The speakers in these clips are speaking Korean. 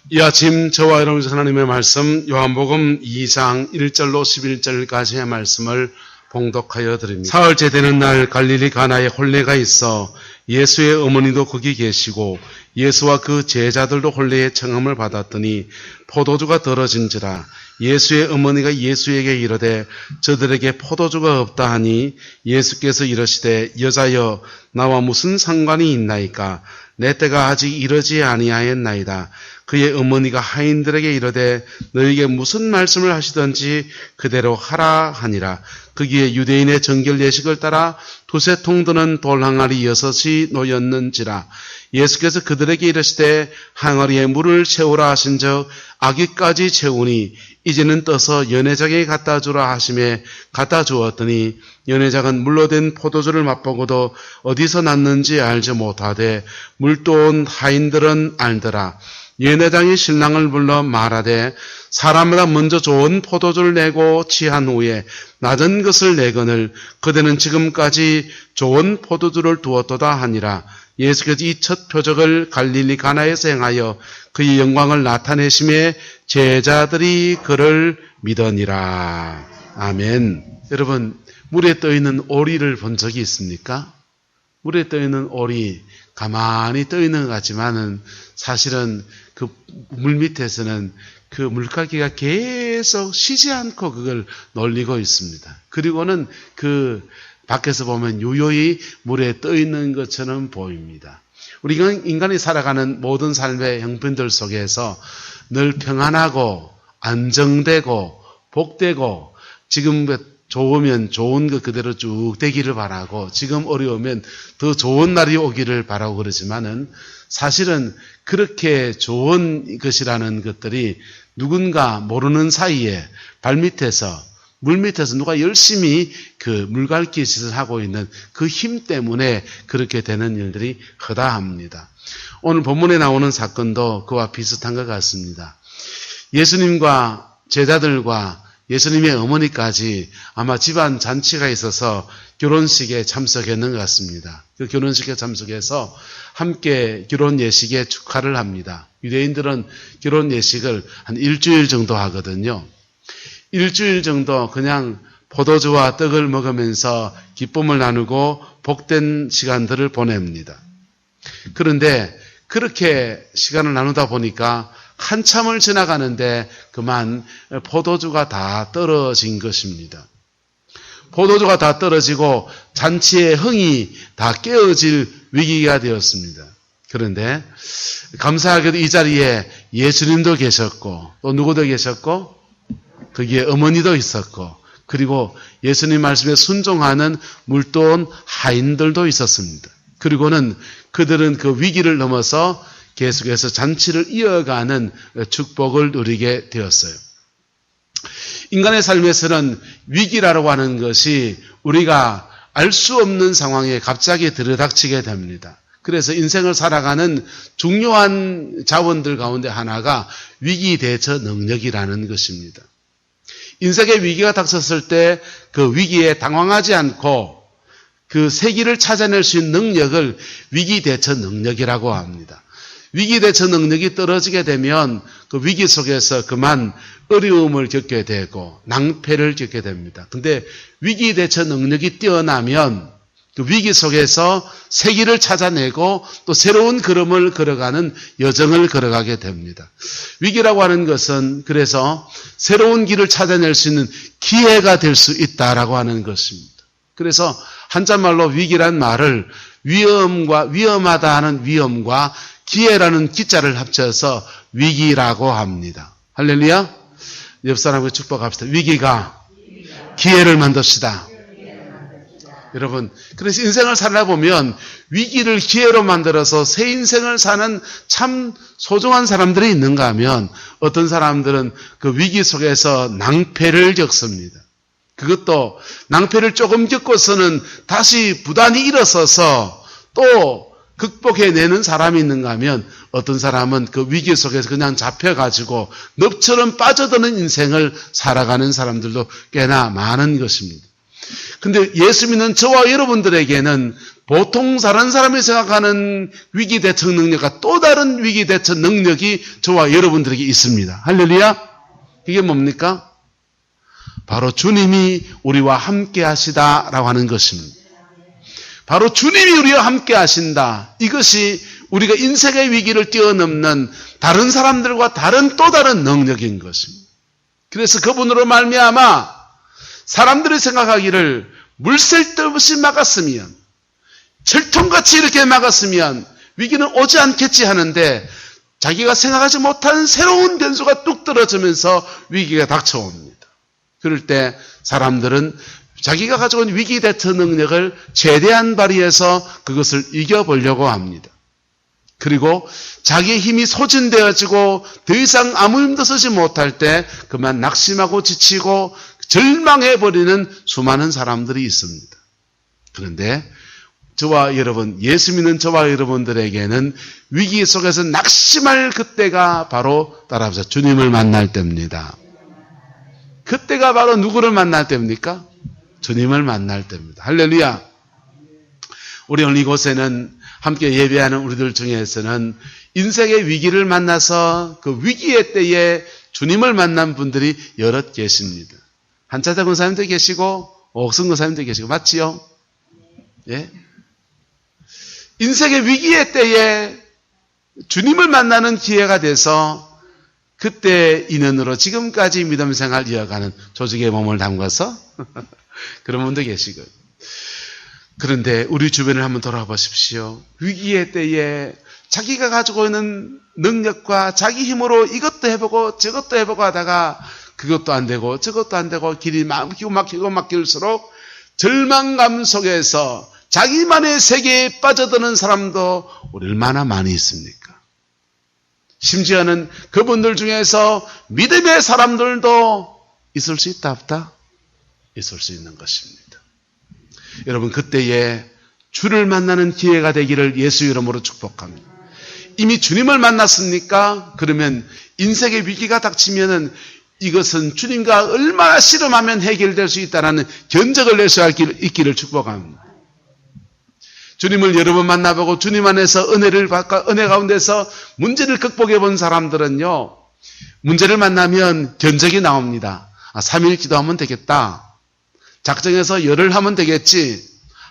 이 아침 저와 여러분 하나님의 말씀 요한복음 2장 1절로 11절까지의 말씀을 봉독하여 드립니다. 사흘째 되는 날 갈릴리 가나에 혼례가 있어 예수의 어머니도 거기 계시고 예수와 그 제자들도 혼례의 청함을 받았더니 포도주가 떨어진지라. 예수의 어머니가 예수에게 이르되 저들에게 포도주가 없다 하니 예수께서 이르시되 여자여 나와 무슨 상관이 있나이까? 내 때가 아직 이르지 아니하였나이다. 그의 어머니가 하인들에게 이르되 너에게 무슨 말씀을 하시든지 그대로 하라 하니라. 거기에 유대인의 정결 예식을 따라 두세 통 드는 돌 항아리 6이 놓였는지라. 예수께서 그들에게 이르시되 항아리에 물을 채우라 하신즉 아기까지 채우니 이제는 떠서 연회장에 갖다 주라 하심에 갖다 주었더니 연회장은 물로 된 포도주를 맛보고도 어디서 났는지 알지 못하되 물도온 하인들은 알더라. 연회장이 신랑을 불러 말하되 사람마다 먼저 좋은 포도주를 내고 취한 후에 낮은 것을 내거늘 그대는 지금까지 좋은 포도주를 두었도다 하니라. 예수께서 이 첫 표적을 갈릴리 가나에서 행하여 그의 영광을 나타내심에 제자들이 그를 믿으니라. 아멘. 여러분, 물에 떠있는 오리를 본 적이 있습니까? 물에 떠있는 오리 가만히 떠있는 것 같지만은 사실은 그 물 밑에서는 그 물고기가 계속 쉬지 않고 그걸 놀리고 있습니다. 그리고는 그 밖에서 보면 유유히 물에 떠 있는 것처럼 보입니다. 우리가 인간이 살아가는 모든 삶의 형편들 속에서 늘 평안하고 안정되고 복되고 지금 좋으면 좋은 것 그대로 쭉 되기를 바라고 지금 어려우면 더 좋은 날이 오기를 바라고 그러지만은 사실은 그렇게 좋은 것이라는 것들이 누군가 모르는 사이에 발밑에서 물 밑에서 누가 열심히 그 물갈기 짓을 하고 있는 그 힘 때문에 그렇게 되는 일들이 허다합니다. 오늘 본문에 나오는 사건도 그와 비슷한 것 같습니다. 예수님과 제자들과 예수님의 어머니까지 아마 집안 잔치가 있어서 결혼식에 참석했는 것 같습니다. 그 결혼식에 참석해서 함께 결혼 예식에 축하를 합니다. 유대인들은 결혼 예식을 한 일주일 정도 하거든요. 일주일 정도 그냥 포도주와 떡을 먹으면서 기쁨을 나누고 복된 시간들을 보냅니다. 그런데 그렇게 시간을 나누다 보니까 한참을 지나가는데 그만 포도주가 다 떨어진 것입니다. 포도주가 다 떨어지고 잔치의 흥이 다 깨어질 위기가 되었습니다. 그런데 감사하게도 이 자리에 예수님도 계셨고 또 누구도 계셨고 거기에 어머니도 있었고 그리고 예수님 말씀에 순종하는 물도온 하인들도 있었습니다. 그리고는 그들은 그 위기를 넘어서 계속해서 잔치를 이어가는 축복을 누리게 되었어요. 인간의 삶에서는 위기라고 하는 것이 우리가 알 수 없는 상황에 갑자기 들이닥치게 됩니다. 그래서 인생을 살아가는 중요한 자원들 가운데 하나가 위기 대처 능력이라는 것입니다. 인생의 위기가 닥쳤을 때 그 위기에 당황하지 않고 그 세기를 찾아낼 수 있는 능력을 위기 대처 능력이라고 합니다. 위기 대처 능력이 떨어지게 되면 그 위기 속에서 그만 어려움을 겪게 되고 낭패를 겪게 됩니다. 근데 위기 대처 능력이 뛰어나면 그 위기 속에서 세기를 찾아내고 또 새로운 걸음을 걸어가는 여정을 걸어가게 됩니다. 위기라고 하는 것은 그래서 새로운 길을 찾아낼 수 있는 기회가 될 수 있다라고 하는 것입니다. 그래서 한자말로 위기란 말을 위험하다 하는 위험과 기회라는 기자를 합쳐서 위기라고 합니다. 할렐루야. 옆 사람에게 축복합시다. 위기가 기회를 만듭시다. 여러분, 그래서 인생을 살다 보면 위기를 기회로 만들어서 새 인생을 사는 참 소중한 사람들이 있는가 하면 어떤 사람들은 그 위기 속에서 낭패를 겪습니다. 그것도 낭패를 조금 겪고서는 다시 부단히 일어서서 또 극복해내는 사람이 있는가 하면 어떤 사람은 그 위기 속에서 그냥 잡혀가지고 늪처럼 빠져드는 인생을 살아가는 사람들도 꽤나 많은 것입니다. 근데 예수 믿는 저와 여러분들에게는 보통 다른 사람이 생각하는 위기 대처 능력과 또 다른 위기 대처 능력이 저와 여러분들에게 있습니다. 할렐루야. 이게 뭡니까? 바로 주님이 우리와 함께 하시다라고 하는 것입니다. 바로 주님이 우리와 함께 하신다. 이것이 우리가 인생의 위기를 뛰어넘는 다른 사람들과 다른 또 다른 능력인 것입니다. 그래서 그분으로 말미암아 사람들이 생각하기를 물 셀 데 없이 막았으면, 철통같이 이렇게 막았으면 위기는 오지 않겠지 하는데 자기가 생각하지 못한 새로운 변수가 뚝 떨어지면서 위기가 닥쳐옵니다. 그럴 때 사람들은 자기가 가지고 있는 위기 대처 능력을 최대한 발휘해서 그것을 이겨보려고 합니다. 그리고 자기의 힘이 소진되어지고 더 이상 아무 힘도 쓰지 못할 때 그만 낙심하고 지치고 절망해버리는 수많은 사람들이 있습니다. 그런데 저와 여러분, 예수 믿는 저와 여러분들에게는 위기 속에서 낙심할 그때가 바로 따라합시다. 주님을 만날 때입니다. 그때가 바로 누구를 만날 때입니까? 주님을 만날 때입니다. 할렐루야. 우리 오늘 이곳에는 함께 예배하는 우리들 중에서는 인생의 위기를 만나서 그 위기의 때에 주님을 만난 분들이 여럿 계십니다. 한차자 권사님도 계시고 옥승 권사님도 계시고 맞지요? 예? 인생의 위기의 때에 주님을 만나는 기회가 돼서 그때 인연으로 지금까지 믿음 생활 이어가는 조직의 몸을 담가서 그런 분도 계시고. 그런데 우리 주변을 한번 돌아보십시오. 위기의 때에 자기가 가지고 있는 능력과 자기 힘으로 이것도 해보고 저것도 해보고 하다가 그것도 안 되고 저것도 안 되고 길이 막히고 막힐수록 절망감 속에서 자기만의 세계에 빠져드는 사람도 얼마나 많이 있습니까? 심지어는 그분들 중에서 믿음의 사람들도 있을 수 있다 없다? 있을 수 있는 것입니다. 여러분, 그때에 주를 만나는 기회가 되기를 예수 이름으로 축복합니다. 이미 주님을 만났습니까? 그러면 인생의 위기가 닥치면은 이것은 주님과 얼마나 씨름하면 해결될 수 있다는 견적을 낼 수 있기를 축복합니다. 주님을 여러 번 만나보고 주님 안에서 은혜를 받고 은혜 가운데서 문제를 극복해 본 사람들은요, 문제를 만나면 견적이 나옵니다. 3일 기도하면 되겠다. 작정해서 열흘 하면 되겠지.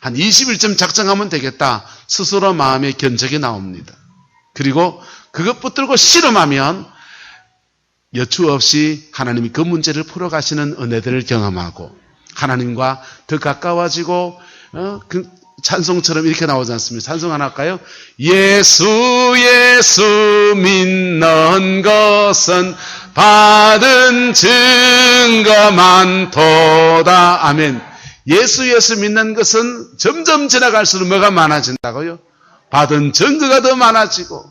한 20일쯤 작정하면 되겠다. 스스로 마음의 견적이 나옵니다. 그리고 그것 붙들고 씨름하면 여추 없이 하나님이 그 문제를 풀어가시는 은혜들을 경험하고 하나님과 더 가까워지고 그 찬송처럼 이렇게 나오지 않습니까? 찬송 하나 할까요? 예수 예수 믿는 것은 받은 증거 많도다. 아멘. 예수 예수 믿는 것은 점점 지나갈수록 뭐가 많아진다고요? 받은 증거가 더 많아지고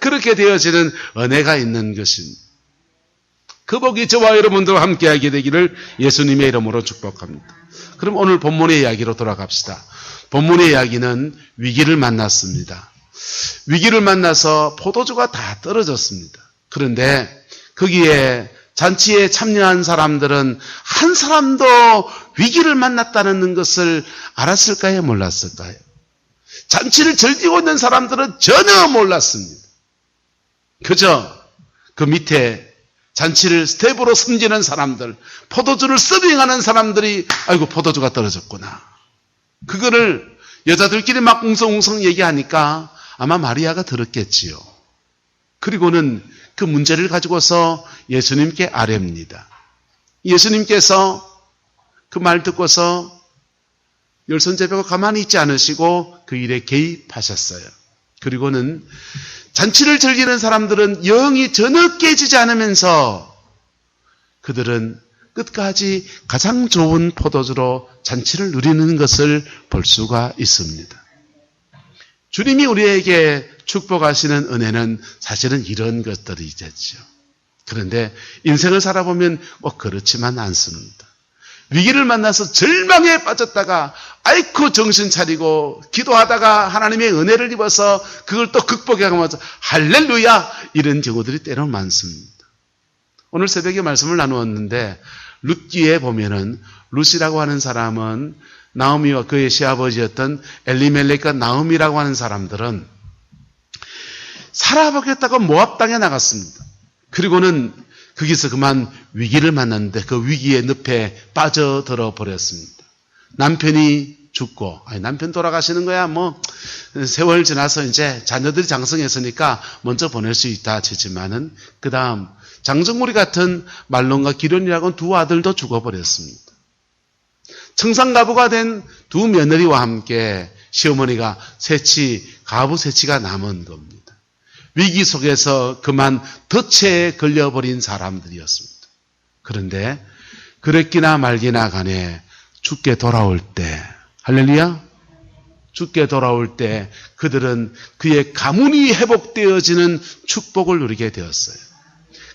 그렇게 되어지는 은혜가 있는 것입니다. 그 복이 저와 여러분들과 함께하게 되기를 예수님의 이름으로 축복합니다. 그럼 오늘 본문의 이야기로 돌아갑시다. 본문의 이야기는 위기를 만났습니다. 위기를 만나서 포도주가 다 떨어졌습니다. 그런데 거기에 잔치에 참여한 사람들은 한 사람도 위기를 만났다는 것을 알았을까요? 몰랐을까요? 잔치를 즐기고 있는 사람들은 전혀 몰랐습니다. 그저 그 밑에 잔치를 스텝으로 섬기는 사람들, 포도주를 서빙하는 사람들이 아이고 포도주가 떨어졌구나. 그거를 여자들끼리 막 웅성웅성 얘기하니까 아마 마리아가 들었겠지요. 그리고는 그 문제를 가지고서 예수님께 아뢰입니다. 예수님께서 그 말 듣고서 열선제배가 가만히 있지 않으시고 그 일에 개입하셨어요. 그리고는 잔치를 즐기는 사람들은 영이 전혀 깨지지 않으면서 그들은 끝까지 가장 좋은 포도주로 잔치를 누리는 것을 볼 수가 있습니다. 주님이 우리에게 축복하시는 은혜는 사실은 이런 것들이겠죠. 그런데 인생을 살아보면 그렇지만 않습니다. 위기를 만나서 절망에 빠졌다가 아이고 정신 차리고 기도하다가 하나님의 은혜를 입어서 그걸 또 극복해가면서 할렐루야 이런 경우들이 때로 많습니다. 오늘 새벽에 말씀을 나누었는데 룻기에 보면은 룻이라고 하는 사람은 나오미와 그의 시아버지였던 엘리멜렉과 나오미라고 하는 사람들은 살아보겠다고 모압 땅에 나갔습니다. 그리고는 거기서 그만 위기를 만났는데 그 위기의 늪에 빠져들어 버렸습니다. 남편이 죽고, 남편 돌아가시는 거야 뭐 세월 지나서 이제 자녀들이 장성했으니까 먼저 보낼 수 있다 치지만은 그 다음 장정무리 같은 말론과 기련이라고는 두 아들도 죽어버렸습니다. 청산가부가 된 두 며느리와 함께 시어머니가 가부 세치가 남은 겁니다. 위기 속에서 그만 덫에 걸려버린 사람들이었습니다. 그런데 그랬기나 말기나 간에 죽게 돌아올 때, 할렐루야, 죽게 돌아올 때 그들은 그의 가문이 회복되어지는 축복을 누리게 되었어요.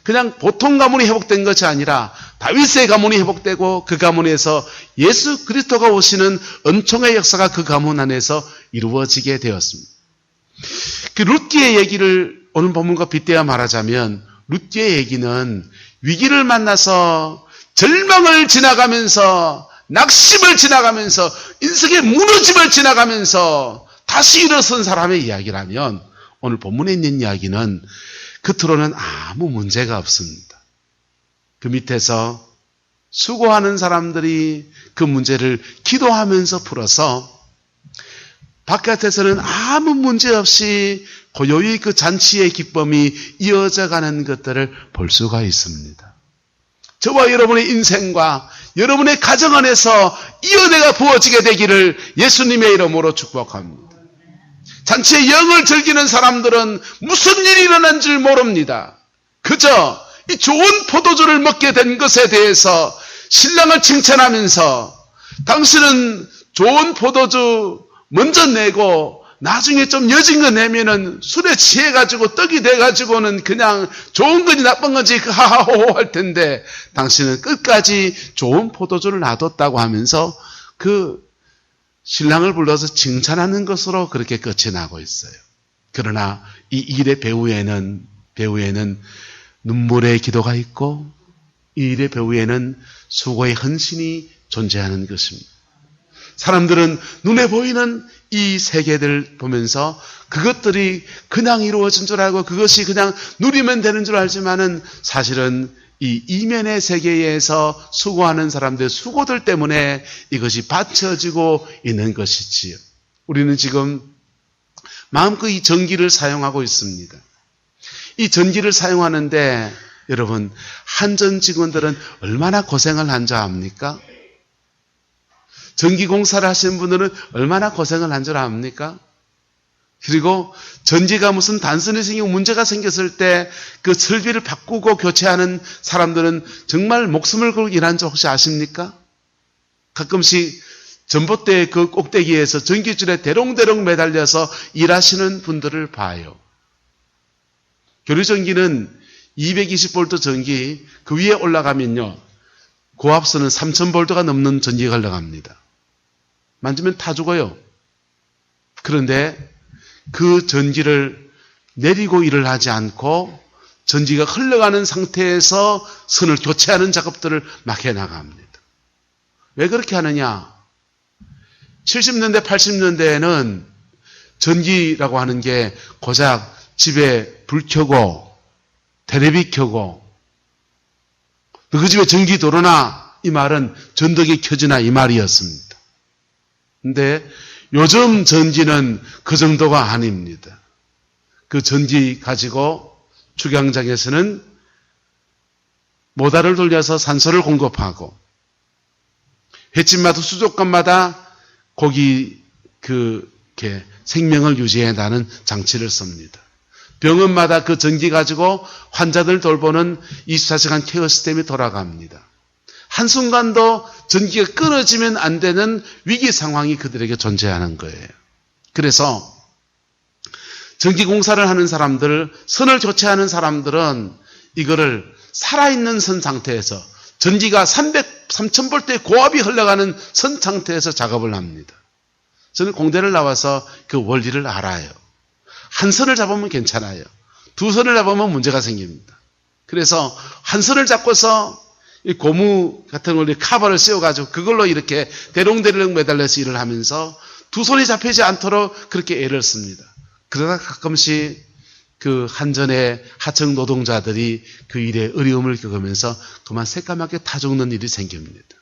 그냥 보통 가문이 회복된 것이 아니라 다윗의 가문이 회복되고 그 가문에서 예수 그리스도가 오시는 은총의 역사가 그 가문 안에서 이루어지게 되었습니다. 그 룻기의 얘기를 오늘 본문과 빗대어 말하자면 룻기의 얘기는 위기를 만나서 절망을 지나가면서 낙심을 지나가면서 인생의 무너짐을 지나가면서 다시 일어선 사람의 이야기라면 오늘 본문에 있는 이야기는 겉으로는 아무 문제가 없습니다. 그 밑에서 수고하는 사람들이 그 문제를 기도하면서 풀어서 바깥에서는 아무 문제 없이 고요히 그 잔치의 기쁨이 이어져 가는 것들을 볼 수가 있습니다. 저와 여러분의 인생과 여러분의 가정 안에서 이 은혜가 부어지게 되기를 예수님의 이름으로 축복합니다. 잔치의 영을 즐기는 사람들은 무슨 일이 일어난 줄 모릅니다. 그저 이 좋은 포도주를 먹게 된 것에 대해서 신랑을 칭찬하면서 당신은 좋은 포도주 먼저 내고 나중에 좀 여진 거 내면은 술에 취해가지고 떡이 돼가지고는 그냥 좋은 건지 나쁜 건지 하하호호 할 텐데 당신은 끝까지 좋은 포도주를 놔뒀다고 하면서 그 신랑을 불러서 칭찬하는 것으로 그렇게 끝이 나고 있어요. 그러나 이 일의 배후에는 눈물의 기도가 있고 이 일의 배후에는 수고의 헌신이 존재하는 것입니다. 사람들은 눈에 보이는 이 세계들 보면서 그것들이 그냥 이루어진 줄 알고 그것이 그냥 누리면 되는 줄 알지만은 사실은 이 이면의 세계에서 수고하는 사람들의 수고들 때문에 이것이 받쳐지고 있는 것이지요. 우리는 지금 마음껏 이 전기를 사용하고 있습니다. 이 전기를 사용하는데 여러분 한전 직원들은 얼마나 고생을 한 줄 압니까? 전기공사를 하시는 분들은 얼마나 고생을 한 줄 압니까? 그리고 전기가 무슨 단순히 생기고 문제가 생겼을 때 그 설비를 바꾸고 교체하는 사람들은 정말 목숨을 걸고 일하는 줄 혹시 아십니까? 가끔씩 전봇대 그 꼭대기에서 전기줄에 대롱대롱 매달려서 일하시는 분들을 봐요. 교류전기는 220V 전기 그 위에 올라가면요. 고압선은 3000V가 넘는 전기가 흘러갑니다. 만지면 타 죽어요. 그런데 그 전기를 내리고 일을 하지 않고 전기가 흘러가는 상태에서 선을 교체하는 작업들을 막 해나갑니다. 왜 그렇게 하느냐? 70년대, 80년대에는 전기라고 하는 게 고작 집에 불 켜고 텔레비 켜고 그 집에 전기 들어오나 이 말은 전등이 켜지나 이 말이었습니다. 근데 요즘 전기는 그 정도가 아닙니다. 그 전기 가지고 축양장에서는 모달을 돌려서 산소를 공급하고 횟집마다 수족관마다 고기 이렇게 생명을 유지해 나는 장치를 씁니다. 병원마다 그 전기 가지고 환자들 돌보는 24시간 케어 시스템이 돌아갑니다. 한순간도 전기가 끊어지면 안 되는 위기 상황이 그들에게 존재하는 거예요. 그래서 전기공사를 하는 사람들, 선을 교체하는 사람들은 이거를 살아있는 선 상태에서 전기가 3000V의 고압이 흘러가는 선 상태에서 작업을 합니다. 저는 공대를 나와서 그 원리를 알아요. 한 선을 잡으면 괜찮아요. 두 선을 잡으면 문제가 생깁니다. 그래서 한 선을 잡고서 이 고무 같은 걸 카바를 씌워가지고 그걸로 이렇게 대롱대롱 매달려서 일을 하면서 두 손이 잡히지 않도록 그렇게 애를 씁니다. 그러다 가끔씩 그 한전의 하청 노동자들이 그 일에 어려움을 겪으면서 그만 새까맣게 타 죽는 일이 생깁니다.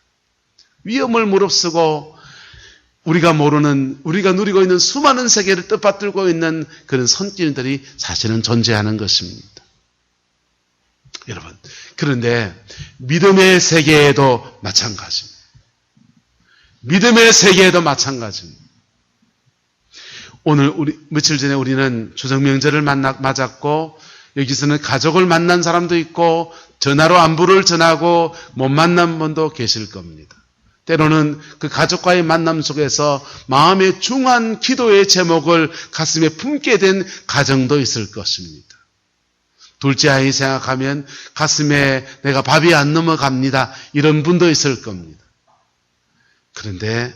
위험을 무릅쓰고 우리가 모르는, 우리가 누리고 있는 수많은 세계를 뜻받들고 있는 그런 선진들이 사실은 존재하는 것입니다. 여러분, 그런데 믿음의 세계에도 마찬가지입니다. 믿음의 세계에도 마찬가지입니다. 오늘 며칠 전에 우리는 추석명절을 맞았고 여기서는 가족을 만난 사람도 있고 전화로 안부를 전하고 못 만난 분도 계실 겁니다. 때로는 그 가족과의 만남 속에서 마음의 중한 기도의 제목을 가슴에 품게 된 가정도 있을 것입니다. 둘째 아이 생각하면 가슴에 내가 밥이 안 넘어갑니다. 이런 분도 있을 겁니다. 그런데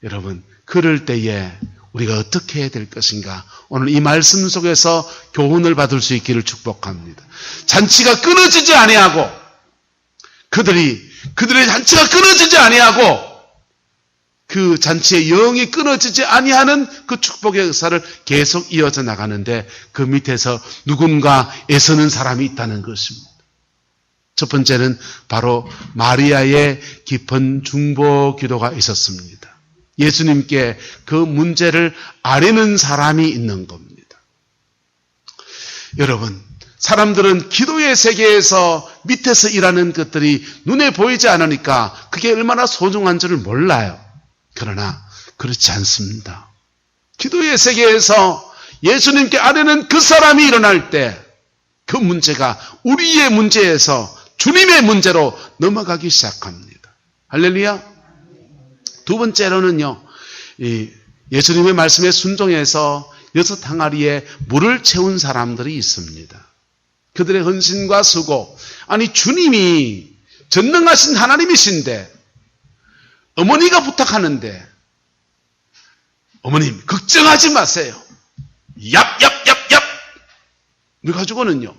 여러분, 그럴 때에 우리가 어떻게 해야 될 것인가? 오늘 이 말씀 속에서 교훈을 받을 수 있기를 축복합니다. 잔치가 끊어지지 아니하고 그들의 잔치가 끊어지지 아니하고 그 잔치의 영이 끊어지지 아니하는 그 축복의 역사를 계속 이어져 나가는데 그 밑에서 누군가 애쓰는 사람이 있다는 것입니다. 첫 번째는 바로 마리아의 깊은 중보 기도가 있었습니다. 예수님께 그 문제를 아뢰는 사람이 있는 겁니다. 여러분, 사람들은 기도의 세계에서 밑에서 일하는 것들이 눈에 보이지 않으니까 그게 얼마나 소중한 줄을 몰라요. 그러나 그렇지 않습니다. 기도의 세계에서 예수님께 아뢰는 그 사람이 일어날 때 그 문제가 우리의 문제에서 주님의 문제로 넘어가기 시작합니다. 할렐루야. 두 번째로는요, 예수님의 말씀에 순종해서 6 항아리에 물을 채운 사람들이 있습니다. 그들의 헌신과 수고, 아니 주님이 전능하신 하나님이신데 어머니가 부탁하는데 어머님 걱정하지 마세요. 얍얍얍얍 그래가지고는요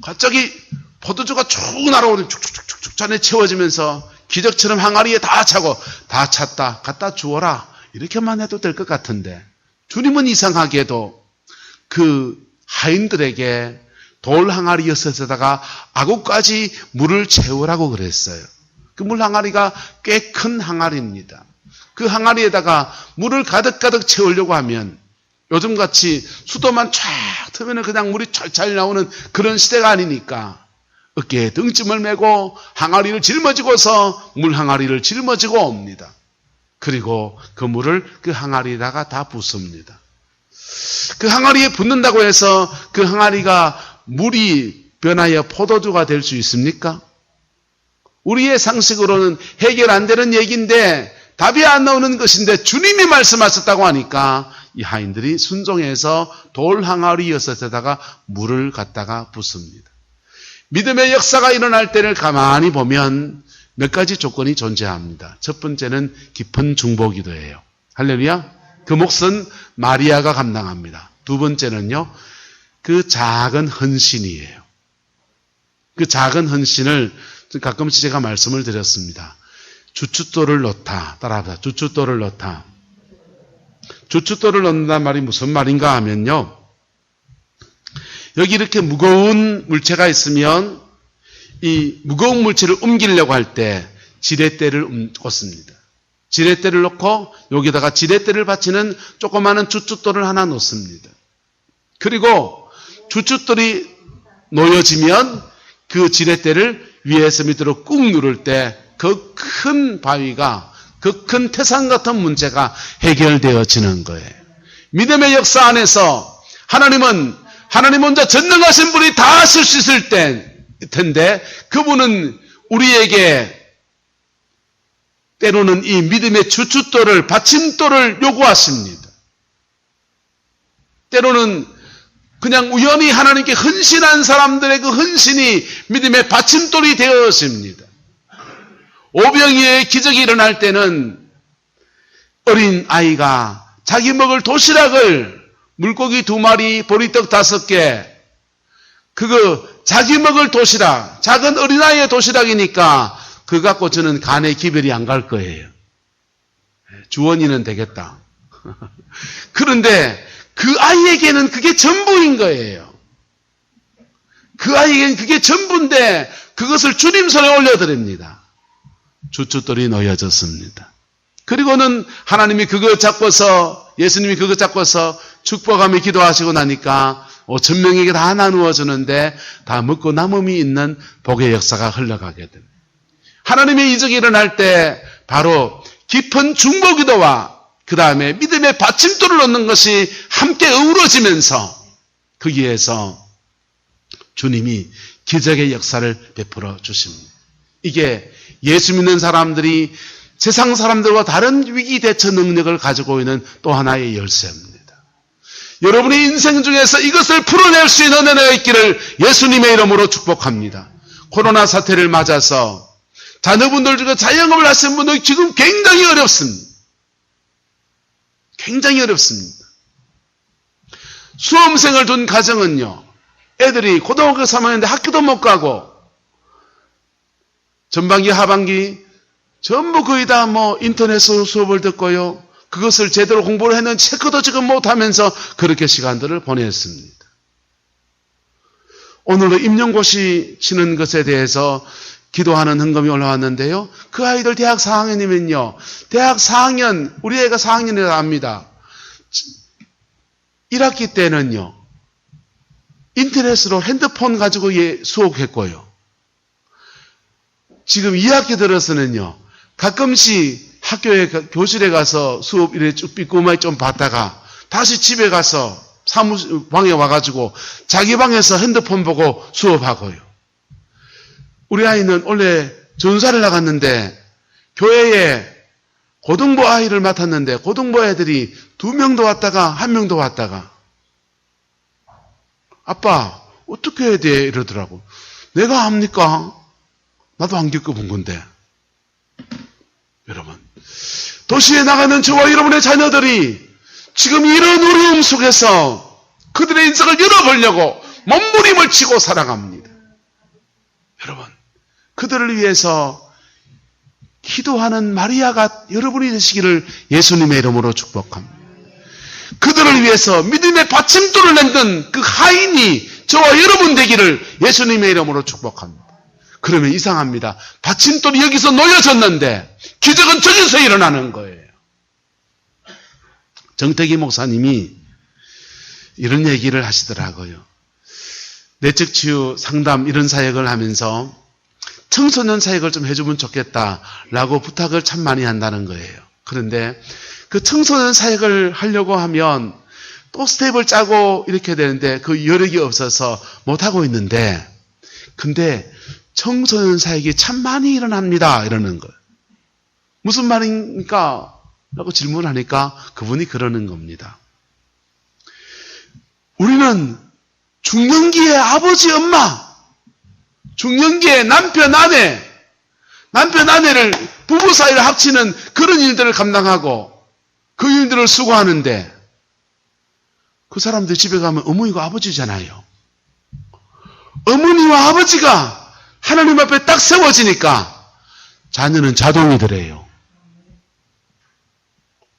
갑자기 포도주가 쭉 날아오는 쭉쭉쭉쭉 잔에 채워지면서 기적처럼 항아리에 다 차고 다 찼다 갖다 주어라 이렇게만 해도 될 것 같은데 주님은 이상하게도 그 하인들에게 돌 항아리 6에다가 아구까지 물을 채우라고 그랬어요. 그 물 항아리가 꽤 큰 항아리입니다. 그 항아리에다가 물을 가득가득 채우려고 하면 요즘같이 수도만 쫙 트면 그냥 물이 찰찰 나오는 그런 시대가 아니니까 어깨에 등짐을 메고 항아리를 짊어지고서 물 항아리를 짊어지고 옵니다. 그리고 그 물을 그 항아리에다가 다 붓습니다. 그 항아리에 붓는다고 해서 그 항아리가 물이 변하여 포도주가 될 수 있습니까? 우리의 상식으로는 해결 안 되는 얘기인데 답이 안 나오는 것인데 주님이 말씀하셨다고 하니까 이 하인들이 순종해서 돌 항아리 6에다가 물을 갖다가 붓습니다. 믿음의 역사가 일어날 때를 가만히 보면 몇 가지 조건이 존재합니다. 첫 번째는 깊은 중보기도예요. 할렐루야. 그 몫은 마리아가 감당합니다. 두 번째는요, 그 작은 헌신이에요. 그 작은 헌신을 가끔씩 제가 말씀을 드렸습니다. 주춧돌을 넣다. 따라합니다. 주춧돌을 넣다. 주춧돌을 넣는다는 말이 무슨 말인가 하면요, 여기 이렇게 무거운 물체가 있으면 이 무거운 물체를 옮기려고 할 때 지렛대를 꽂습니다. 지렛대를 놓고 여기다가 지렛대를 받치는 조그마한 주춧돌을 하나 놓습니다. 그리고 주춧돌이 놓여지면 그 지렛대를 위에서 밑으로 꾹 누를 때 그 큰 바위가, 그 큰 태산 같은 문제가 해결되어지는 거예요. 믿음의 역사 안에서 하나님 혼자 전능하신 분이 다 하실 수 있을 텐데 그분은 우리에게 때로는 이 믿음의 주춧돌을, 받침돌을 요구하십니다. 때로는 그냥 우연히 하나님께 헌신한 사람들의 그 헌신이 믿음의 받침돌이 되어집니다. 오병이어의 기적이 일어날 때는 어린 아이가 자기 먹을 도시락을 물고기 2마리, 보리떡 5개, 그거 자기 먹을 도시락, 작은 어린아이의 도시락이니까 그거 갖고 저는 간에 기별이 안 갈 거예요. 주원이는 되겠다. 그런데 그 아이에게는 그게 전부인 거예요. 그 아이에게는 그게 전부인데 그것을 주님 손에 올려드립니다. 주춧돌이 놓여졌습니다. 그리고는 하나님이 그거 잡고서, 예수님이 그거 잡고서 축복하며 기도하시고 나니까 5,000명에게 다 나누어 주는데 다 먹고 남음이 있는 복의 역사가 흘러가게 됩니다. 하나님의 이적이 일어날 때 바로 깊은 중보기도와 그 다음에 믿음의 받침돌을 얻는 것이 함께 어우러지면서 거기에서 주님이 기적의 역사를 베풀어 주십니다. 이게 예수 믿는 사람들이 세상 사람들과 다른 위기 대처 능력을 가지고 있는 또 하나의 열쇠입니다. 여러분의 인생 중에서 이것을 풀어낼 수 있는 은혜가 있기를 예수님의 이름으로 축복합니다. 코로나 사태를 맞아서 자녀분들 중에 자영업을 하시는 분들 지금 굉장히 어렵습니다. 굉장히 어렵습니다. 수험생을 둔 가정은요, 애들이 고등학교 3학년인데 학교도 못 가고 전반기 하반기 전부 거의 다 인터넷으로 수업을 듣고요, 그것을 제대로 공부를 했는 체크도 지금 못하면서 그렇게 시간들을 보냈습니다. 오늘도 임용고시 치는 것에 대해서 기도하는 헌금이 올라왔는데요, 그 아이들 대학 4학년이면요, 대학 4학년, 우리 애가 4학년이라 압니다. 1학기 때는요, 인터넷으로 핸드폰 가지고 수업했고요. 지금 2학기 들어서는요, 가끔씩 학교에, 교실에 가서 수업 이래 쭉 삐꼬마이 좀 봤다가 다시 집에 가서 방에 와가지고 자기 방에서 핸드폰 보고 수업하고요. 우리 아이는 원래 전사를 나갔는데 교회에 고등부 아이를 맡았는데 고등부 애들이 2명도 왔다가 1명도 왔다가 아빠 어떻게 해야 돼? 이러더라고. 내가 합니까? 나도 안 겪어본 건데. 여러분, 도시에 나가는 저와 여러분의 자녀들이 지금 이런 어려움 속에서 그들의 인생을 열어보려고 몸부림을 치고 살아갑니다. 여러분, 그들을 위해서 기도하는 마리아가 여러분이 되시기를 예수님의 이름으로 축복합니다. 그들을 위해서 믿음의 받침돌을 낸든 그 하인이 저와 여러분 되기를 예수님의 이름으로 축복합니다. 그러면 이상합니다. 받침돌이 여기서 놓여졌는데 기적은 저기서 일어나는 거예요. 정태기 목사님이 이런 얘기를 하시더라고요. 내적 치유 상담 이런 사역을 하면서 청소년 사역을 좀 해주면 좋겠다라고 부탁을 참 많이 한다는 거예요. 그런데 그 청소년 사역을 하려고 하면 또 스텝을 짜고 이렇게 되는데 그 여력이 없어서 못하고 있는데, 근데 청소년 사역이 참 많이 일어납니다. 이러는 거예요. 무슨 말입니까? 라고 질문하니까 그분이 그러는 겁니다. 우리는 중년기에 아버지, 엄마, 중년기에 남편, 아내를 부부 사이를 합치는 그런 일들을 감당하고 그 일들을 수고하는데 그 사람들 집에 가면 어머니가 아버지잖아요. 어머니와 아버지가 하나님 앞에 딱 세워지니까 자녀는 자동이 되래요.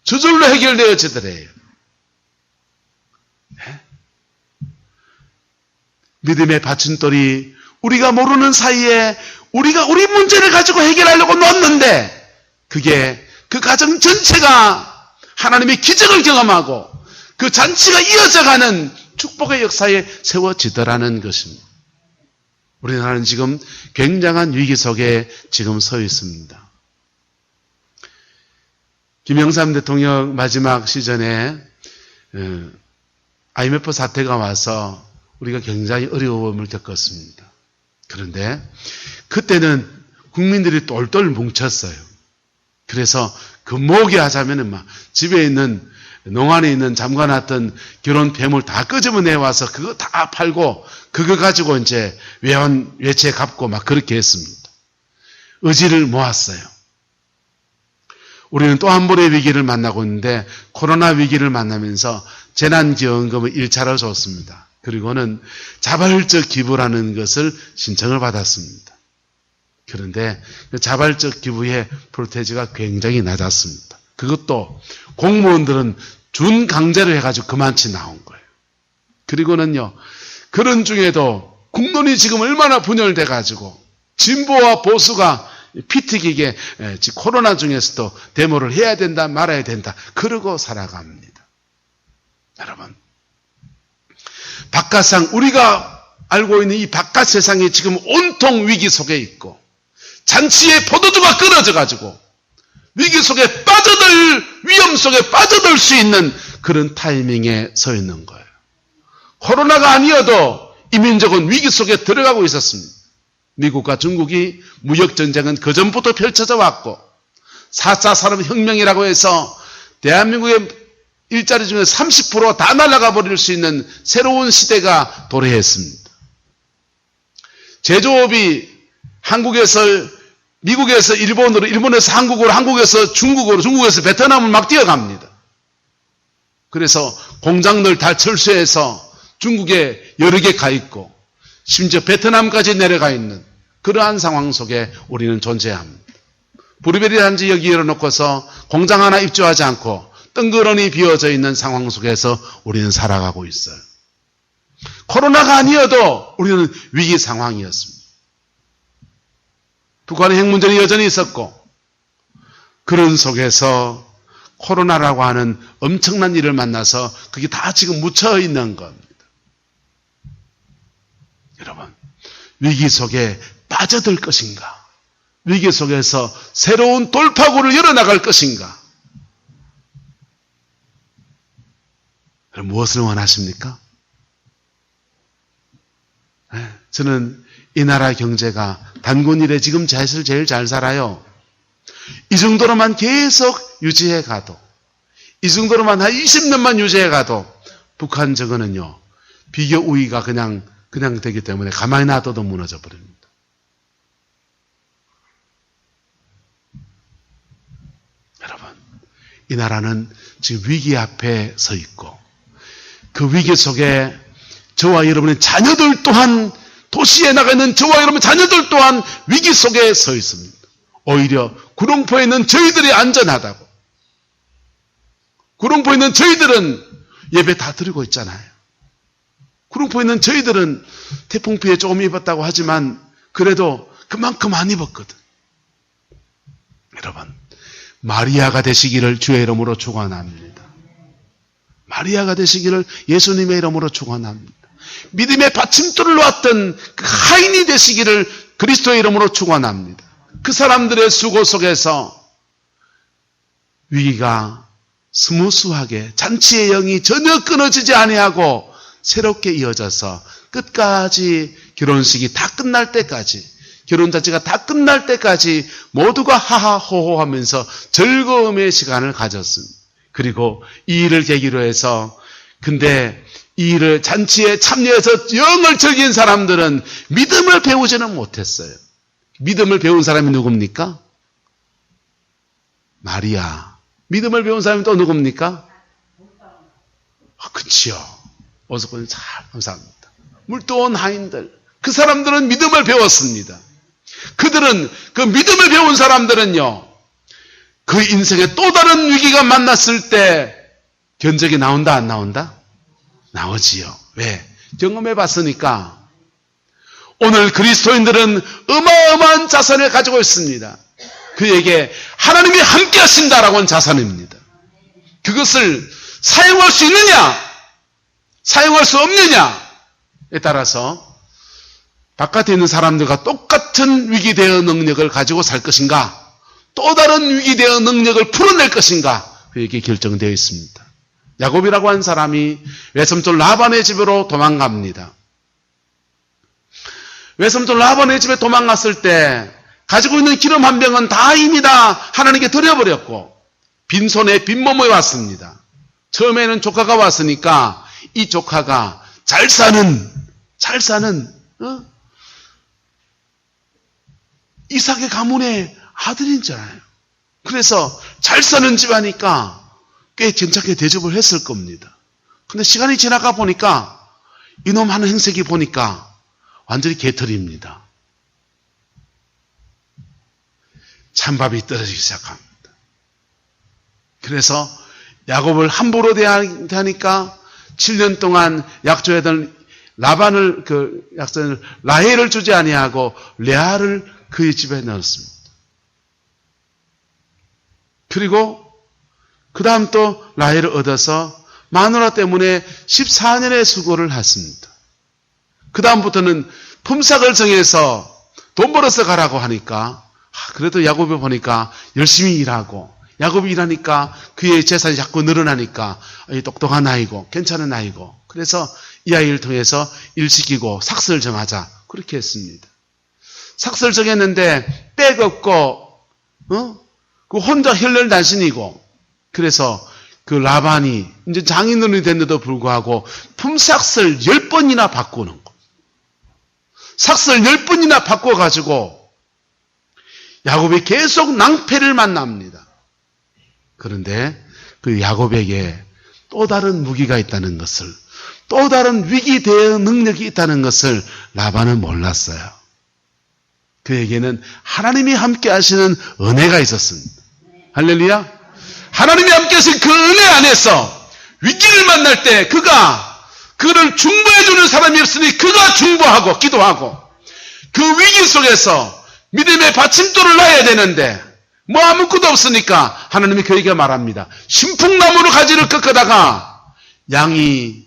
저절로 해결되어지더래요. 네? 믿음의 받침돌이 우리가 모르는 사이에 우리가 우리 문제를 가지고 해결하려고 놓았는데 그게 그 가정 전체가 하나님의 기적을 경험하고 그 잔치가 이어져가는 축복의 역사에 세워지더라는 것입니다. 우리나라는 지금 굉장한 위기 속에 지금 서 있습니다. 김영삼 대통령 마지막 시즌에 IMF 사태가 와서 우리가 굉장히 어려움을 겪었습니다. 그런데 그때는 국민들이 똘똘 뭉쳤어요. 그래서 금모으게 하자면은 막 집에 있는 농안에 있는 잠가놨던 결혼 폐물 다 끄집어내 와서 그거 다 팔고 그거 가지고 이제 외채 갚고 막 그렇게 했습니다. 의지를 모았어요. 우리는 또 한 번의 위기를 만나고 있는데 코로나 위기를 만나면서 재난지원금을 1차로 줬습니다. 그리고는 자발적 기부라는 것을 신청을 받았습니다. 그런데 자발적 기부의 프로테이지가 굉장히 낮았습니다. 그것도 공무원들은 준 강제로 해가지고 그만치 나온 거예요. 그리고는요, 그런 중에도 국론이 지금 얼마나 분열돼가지고 진보와 보수가 피 튀기게 코로나 중에서도 데모를 해야 된다 말아야 된다 그러고 살아갑니다. 여러분, 바깥상 우리가 알고 있는 이 바깥 세상이 지금 온통 위기 속에 있고 잔치의 포도주가 끊어져가지고 위기 속에 빠져들 위험 속에 빠져들 수 있는 그런 타이밍에 서 있는 거예요. 코로나가 아니어도 이 민족은 위기 속에 들어가고 있었습니다. 미국과 중국이 무역전쟁은 그전부터 펼쳐져 왔고 4차 산업혁명이라고 해서 대한민국의 일자리 중에 30% 다 날아가 버릴 수 있는 새로운 시대가 도래했습니다. 제조업이 한국에서 미국에서 일본으로, 일본에서 한국으로, 한국에서 중국으로, 중국에서 베트남을 막 뛰어갑니다. 그래서 공장들 다 철수해서 중국에 여러 개 가 있고 심지어 베트남까지 내려가 있는 그러한 상황 속에 우리는 존재합니다. 브루베리 단지 여기 열어놓고서 공장 하나 입주하지 않고 뜬그러니 비어져 있는 상황 속에서 우리는 살아가고 있어요. 코로나가 아니어도 우리는 위기 상황이었습니다. 북한의 핵문제는 여전히 있었고 그런 속에서 코로나라고 하는 엄청난 일을 만나서 그게 다 지금 묻혀 있는 겁니다. 여러분, 위기 속에 빠져들 것인가? 위기 속에서 새로운 돌파구를 열어나갈 것인가? 무엇을 원하십니까? 저는 이 나라 경제가 단군 이래 지금 제일 잘 살아요. 이 정도로만 계속 유지해 가도, 이 정도로만 한 20년만 유지해 가도 북한 저거는요, 비교 우위가 그냥 되기 때문에 가만히 놔둬도 무너져 버립니다. 여러분, 이 나라는 지금 위기 앞에 서 있고 그 위기 속에 저와 여러분의 자녀들 또한 도시에 나가 있는 저와 여러분 자녀들 또한 위기 속에 서 있습니다. 오히려 구룡포에 있는 저희들이 안전하다고. 구룡포에 있는 저희들은 예배 다 드리고 있잖아요. 구룡포에 있는 저희들은 태풍 피해 조금 입었다고 하지만 그래도 그만큼 안 입었거든. 여러분, 마리아가 되시기를 주의 이름으로 축원합니다. 마리아가 되시기를 예수님의 이름으로 축원합니다. 믿음의 받침돌을 놓았던 그 하인이 되시기를 그리스도의 이름으로 축원합니다. 그 사람들의 수고 속에서 위기가 스무스하게 잔치의 영이 전혀 끊어지지 아니하고 새롭게 이어져서 끝까지 결혼식이 다 끝날 때까지, 결혼잔치가 다 끝날 때까지 모두가 하하호호 하면서 즐거움의 시간을 가졌습니다. 그리고 이 일을 계기로 해서, 근데 이 일을 잔치에 참여해서 영을 즐긴 사람들은 믿음을 배우지는 못했어요. 믿음을 배운 사람이 누굽니까? 마리아. 믿음을 배운 사람이 또 누굽니까? 그치요. 어서건 잘 감사합니다. 물도원 하인들. 그 사람들은 믿음을 배웠습니다. 그들은 그 믿음을 배운 사람들은요, 그 인생에 또 다른 위기가 만났을 때 견적이 나온다 안 나온다? 나오지요. 왜? 경험해 봤으니까. 오늘 그리스도인들은 어마어마한 자산을 가지고 있습니다. 그에게 하나님이 함께 하신다라고 하는 자산입니다. 그것을 사용할 수 있느냐, 사용할 수 없느냐에 따라서 바깥에 있는 사람들과 똑같은 위기 대응 능력을 가지고 살 것인가, 또 다른 위기 대응 능력을 풀어낼 것인가, 그에게 결정되어 있습니다. 야곱이라고 한 사람이 외삼촌 라반의 집으로 도망갑니다. 외삼촌 라반의 집에 도망갔을 때 가지고 있는 기름 한 병은 다 이미 다 하나님께 드려버렸고 빈손에 빈몸에 왔습니다. 처음에는 조카가 왔으니까 이 조카가 잘 사는 이삭의 가문의 아들인 줄 알아요. 그래서 잘 사는 집하니까 꽤 괜찮게 대접을 했을 겁니다. 근데 시간이 지나가 보니까 이놈 하는 행색이 보니까 완전히 개털입니다. 찬밥이 떨어지기 시작합니다. 그래서 야곱을 함부로 대하니까 7년 동안 약조했던 라반을 약속을 라헬을 주지 아니하고 레아를 그의 집에 넣었습니다. 그리고 그 다음 또 라헬을 얻어서 마누라 때문에 14년의 수고를 했습니다. 그 다음부터는 품삯을 정해서 돈 벌어서 가라고 하니까 그래도 야곱이 보니까 열심히 일하고 야곱이 일하니까 그의 재산이 자꾸 늘어나니까 똑똑한 아이고 괜찮은 아이고 그래서 이 아이를 통해서 일시키고 삭슬 정하자 그렇게 했습니다. 삭슬 정했는데 백 없고 그 혼자 혈혈단신이고 그래서 그 라반이 이제 장인어른이 됐는데도 불구하고 품삯을 10번이나 바꾸는 거. 삭슬 10번이나 바꿔가지고 야곱이 계속 낭패를 만납니다. 그런데 그 야곱에게 또 다른 무기가 있다는 것을, 또 다른 위기 대응 능력이 있다는 것을 라반은 몰랐어요. 그에게는 하나님이 함께 하시는 은혜가 있었습니다. 할렐루야. 하나님이 함께 하신 그 은혜 안에서 위기를 만날 때 그를 중보해 주는 사람이 없으니 그가 중보하고 기도하고 그 위기 속에서 믿음의 받침돌을 놔야 되는데 뭐 아무것도 없으니까 하나님이 그에게 말합니다. 신풍나무로 가지를 꺾다가 양이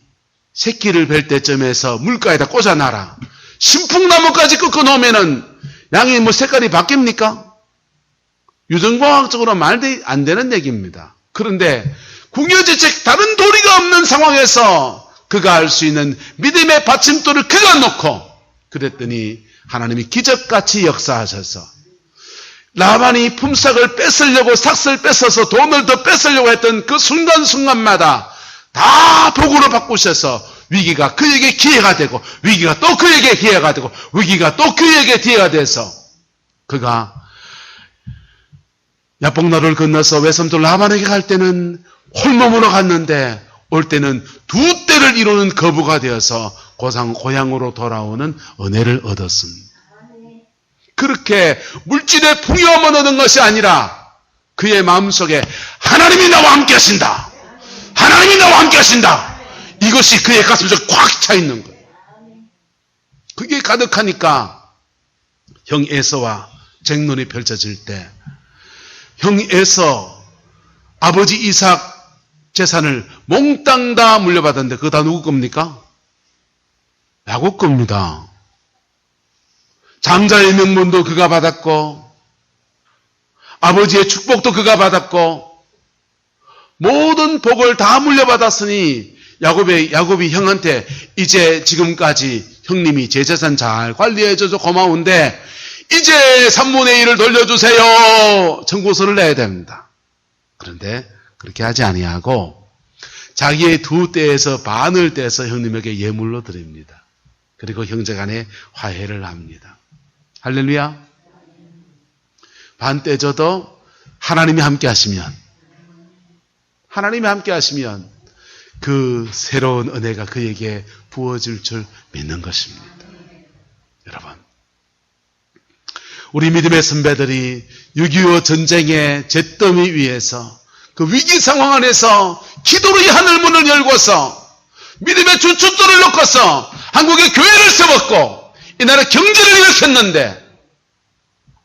새끼를 뵐 때쯤에서 물가에다 꽂아놔라. 신풍나무까지 꺾어놓으면은 양이 뭐 색깔이 바뀝니까? 유전공학적으로 말도 안 되는 얘기입니다. 그런데 궁여지책 다른 도리가 없는 상황에서 그가 할 수 있는 믿음의 받침돌을 그가 놓고 그랬더니 하나님이 기적같이 역사하셔서 라반이 품삯을 뺏으려고 삭슬 뺏어서 돈을 더 뺏으려고 했던 그 순간순간마다 다 복으로 바꾸셔서 위기가 그에게 기회가 되고 위기가 또 그에게 기회가 되고 위기가 또 그에게 기회가 돼서 그가 야복나루를 건너서 외삼촌 라반에게 갈 때는 홀몸으로 갔는데 올 때는 두 때를 이루는 거부가 되어서 고향으로 돌아오는 은혜를 얻었습니다. 그렇게 물질의 풍요함을 얻은 것이 아니라 그의 마음속에 하나님이 나와 함께 하신다. 하나님이 나와 함께 하신다. 이것이 그의 가슴속에 꽉 차 있는 거예요. 그게 가득하니까 형 에서와 쟁론이 펼쳐질 때 형 에서 아버지 이삭 재산을 몽땅 다 물려받았는데 그거 다 누구 겁니까? 야곱 겁니다. 장자의 명분도 그가 받았고 아버지의 축복도 그가 받았고 모든 복을 다 물려받았으니 야곱이 형한테 이제 지금까지 형님이 제 재산 잘 관리해줘서 고마운데 이제 3분의 1을 돌려주세요. 청구서를 내야 됩니다. 그런데 그렇게 하지 아니하고 자기의 두 떼에서 반을 떼서 형님에게 예물로 드립니다. 그리고 형제간에 화해를 합니다. 할렐루야. 반 떼줘도 하나님이 함께 하시면 그 새로운 은혜가 그에게 부어질 줄 믿는 것입니다. 여러분, 우리 믿음의 선배들이 6.25 전쟁의 잿더미 위에서 그 위기 상황 안에서 기도로 이 하늘문을 열고서 믿음의 주춧돌을 놓고서 한국의 교회를 세웠고 이 나라 경제를 일으켰는데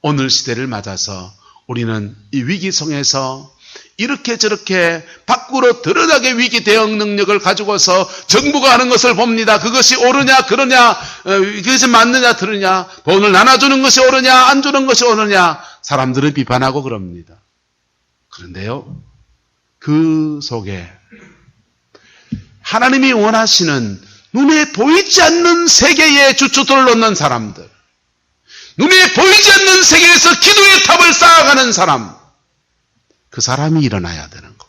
오늘 시대를 맞아서 우리는 이 위기 속에서 이렇게 저렇게 밖으로 드러나게 위기 대응 능력을 가지고서 정부가 하는 것을 봅니다. 그것이 옳으냐 그러냐 그것이 맞느냐 들으냐 돈을 나눠주는 것이 옳으냐 안 주는 것이 옳으냐 사람들은 비판하고 그럽니다. 그런데요 그 속에 하나님이 원하시는 눈에 보이지 않는 세계에 주춧돌을 놓는 사람들, 눈에 보이지 않는 세계에서 기도의 탑을 쌓아가는 사람, 그 사람이 일어나야 되는 거.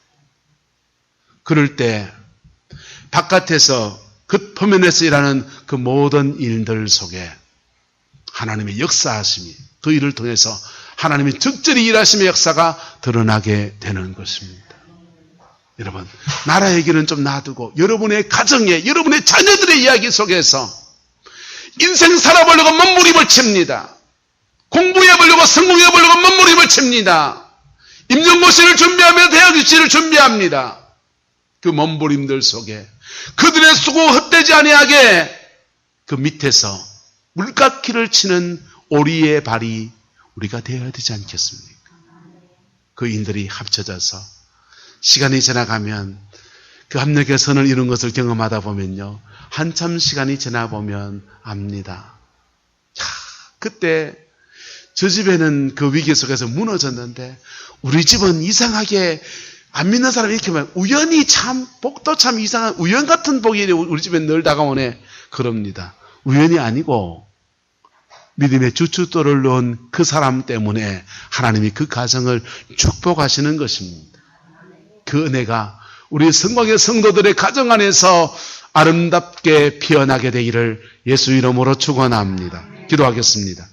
그럴 때 바깥에서 그 표면에서 일하는 그 모든 일들 속에 하나님의 역사하심이 그 일을 통해서 하나님이 적절히 일하심의 역사가 드러나게 되는 것입니다. 여러분, 나라 얘기는 좀 놔두고 여러분의 가정에 여러분의 자녀들의 이야기 속에서 인생 살아보려고 몸부림을 칩니다. 공부해보려고 성공해보려고 몸부림을 칩니다. 임용고시를 준비하며 대학 입시를 준비합니다. 그 몸부림들 속에 그들의 수고 헛되지 아니하게 그 밑에서 물깎이를 치는 오리의 발이 우리가 되어야 되지 않겠습니까? 그 인들이 합쳐져서 시간이 지나가면 그 합력의 선을 이룬 것을 경험하다 보면요, 한참 시간이 지나보면 압니다. 그때 저 집에는 그 위기 속에서 무너졌는데 우리 집은 이상하게 안 믿는 사람이 이렇게 말, 우연히 참 복도 참 이상한 우연 같은 복이 우리 집에 늘 다가오네 그럽니다. 우연이 아니고 믿음의 주춧돌을 놓은 그 사람 때문에 하나님이 그 가정을 축복하시는 것입니다. 그 은혜가 우리 성광의 성도들의 가정 안에서 아름답게 피어나게 되기를 예수 이름으로 축원합니다. 기도하겠습니다.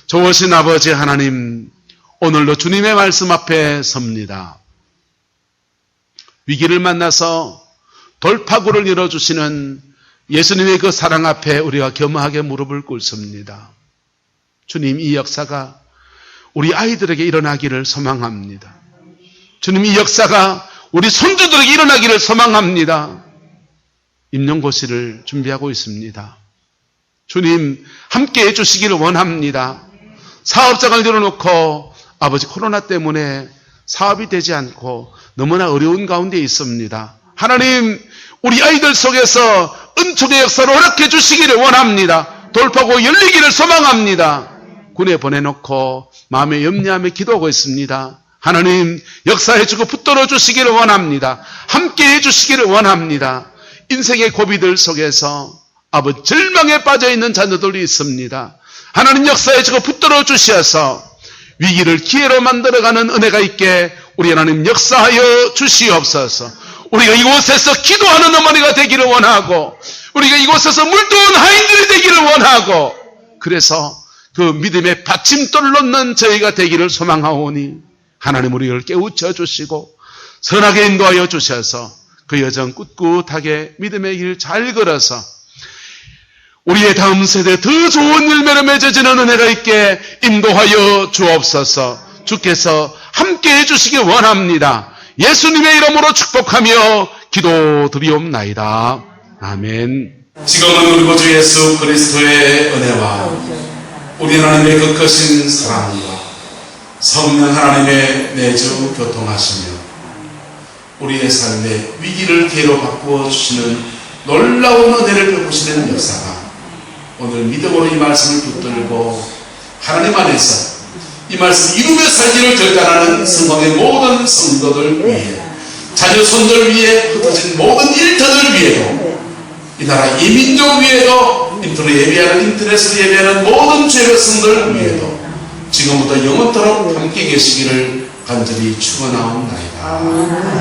좋으신 아버지 하나님, 오늘도 주님의 말씀 앞에 섭니다. 위기를 만나서 돌파구를 열어주시는 예수님의 그 사랑 앞에 우리가 겸허하게 무릎을 꿇습니다. 주님, 이 역사가 우리 아이들에게 일어나기를 소망합니다. 주님, 이 역사가 우리 손주들에게 일어나기를 소망합니다. 임용고시를 준비하고 있습니다. 주님, 함께 해주시기를 원합니다. 사업장을 열어놓고 아버지 코로나 때문에 사업이 되지 않고 너무나 어려운 가운데 있습니다. 하나님, 우리 아이들 속에서 은총의 역사를 허락해 주시기를 원합니다. 돌파구 열리기를 소망합니다. 군에 보내놓고 마음에 염려하며 기도하고 있습니다. 하나님, 역사해 주고 붙들어 주시기를 원합니다. 함께 해 주시기를 원합니다. 인생의 고비들 속에서 아버지 절망에 빠져있는 자녀들이 있습니다. 하나님, 역사해 주고 붙들어 주셔서 위기를 기회로 만들어가는 은혜가 있게 우리 하나님 역사하여 주시옵소서. 우리가 이곳에서 기도하는 어머니가 되기를 원하고 우리가 이곳에서 물도운 하인들이 되기를 원하고 그래서 그 믿음의 받침돌을 놓는 저희가 되기를 소망하오니 하나님 우리를 깨우쳐 주시고 선하게 인도하여 주셔서 그 여정 꿋꿋하게 믿음의 길 잘 걸어서 우리의 다음 세대에 더 좋은 열매로 맺어지는 은혜가 있게 인도하여 주옵소서. 주께서 함께 해주시기 원합니다. 예수님의 이름으로 축복하며 기도드리옵나이다. 아멘. 지금은 우리 구주 예수 그리스도의 은혜와 우리 하나님의 그 크신 사랑과 성령 하나님의 내주 교통하시며 우리의 삶의 위기를 기회로 바꾸어 주시는 놀라운 은혜를 베푸시는 역사가 오늘 믿음으로 이 말씀을 붙들고 하나님 안에서 이 말씀 이루며 살기를 결단하는 성광의 모든 성도들 위해 자녀 손들 위해 흩어진 모든 일터들 위에도 이 나라 이민족 위에도 인터넷으로 예배하는 모든 죄의 성들 위에도 지금부터 영원토록 함께 계시기를 간절히 축원하옵나이다.